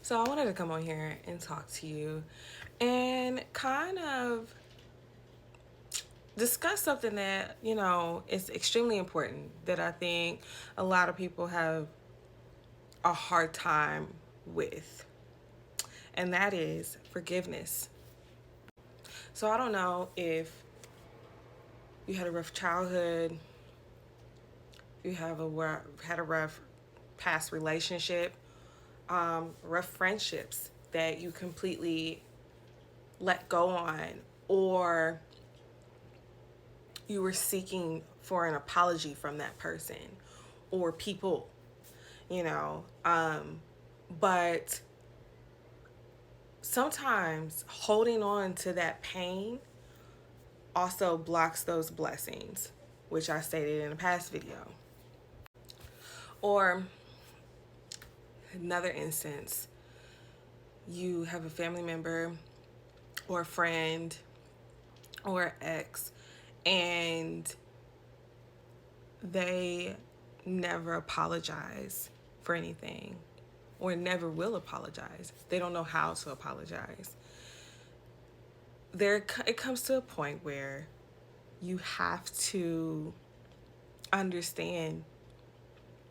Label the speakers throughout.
Speaker 1: So I wanted to come on here and talk to you and kind of discuss something that, is extremely important that I think a lot of people have a hard time with. And that is forgiveness. So I don't know if you had a rough childhood, you had a rough past relationship, rough friendships that you completely let go on, or you were seeking for an apology from that person or people, you know. But sometimes holding on to that pain also blocks those blessings, which I stated in a past video. Or another instance, you have a family member or a friend or ex, and they never apologize for anything or never will apologize. They don't know how to apologize. It comes to a point where you have to understand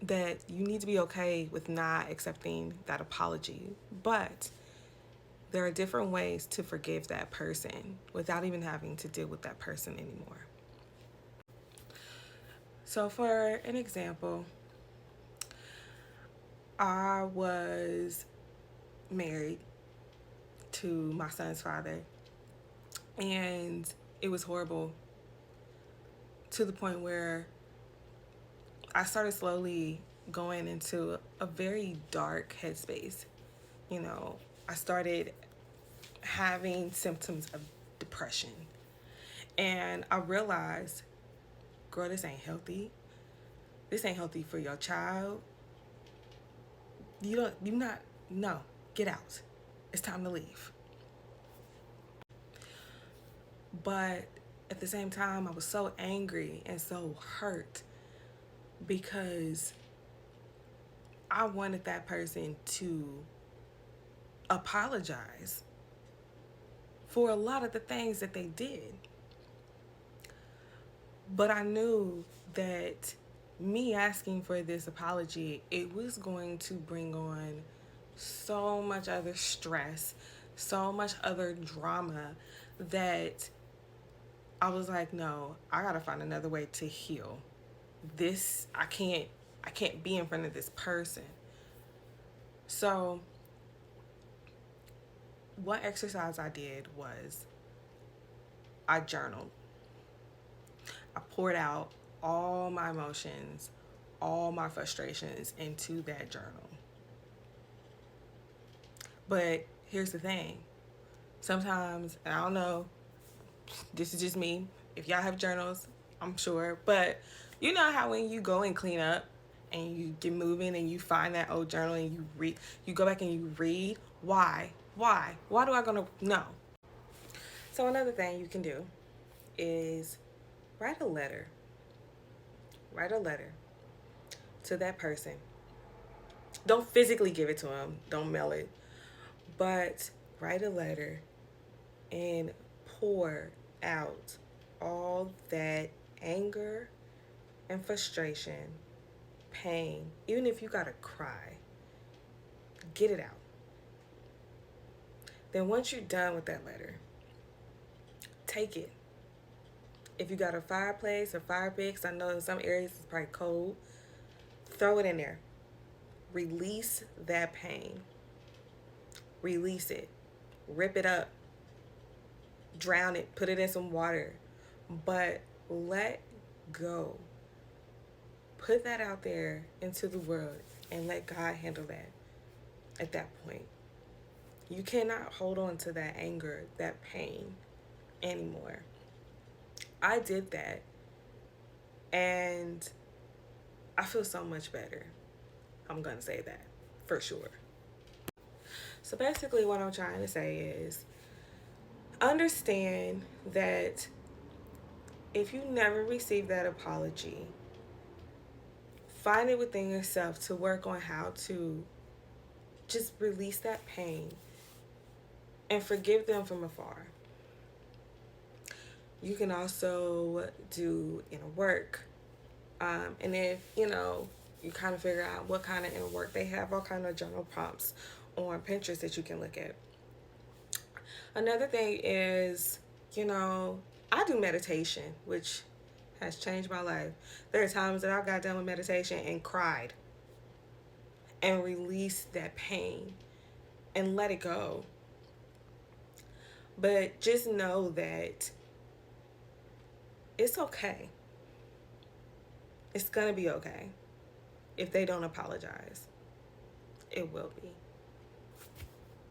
Speaker 1: that you need to be okay with not accepting that apology. But there are different ways to forgive that person without even having to deal with that person anymore. So, for an example, I was married to my son's father, and it was horrible to the point where I started slowly going into a very dark headspace. You know, I started having symptoms of depression, and I realized, girl, this ain't healthy. This ain't healthy for your child. No, get out. It's time to leave. But at the same time, I was so angry and so hurt because I wanted that person to apologize for a lot of the things that they did. But I knew that me asking for this apology, it was going to bring on so much other stress, so much other drama, that I was like, no, I gotta find another way to heal. I can't be in front of this person. So one exercise I did was I journaled. I poured out all my emotions, all my frustrations into that journal. But here's the thing. Sometimes, and I don't know, this is just me. If y'all have journals, I'm sure. But you know how when you go and clean up and you get moving and you find that old journal and you go back and you read, why? Why do I gonna know? So another thing you can do is write a letter. Write a letter to that person. Don't physically give it to them. Don't mail it. But write a letter and pour out all that anger and frustration, pain, even if you gotta cry, get it out. Then once you're done with that letter, take it. If you got a fireplace or fire pit, 'cause I know in some areas it's probably cold, throw it in there. Release that pain. Release it. Rip it up. Drown it. Put it in some water. But let go. Put that out there into the world and let God handle that at that point. You cannot hold on to that anger, that pain anymore. I did that and I feel so much better. I'm going to say that for sure. So basically, what I'm trying to say is understand that if you never receive that apology, find it within yourself to work on how to just release that pain and forgive them from afar. You can also do inner work. And if, you kind of figure out what kind of inner work they have, all kind of journal prompts on Pinterest that you can look at. Another thing is, I do meditation, which has changed my life. There are times that I got done with meditation and cried and released that pain and let it go. But just know that it's okay. It's going to be okay if they don't apologize. It will be.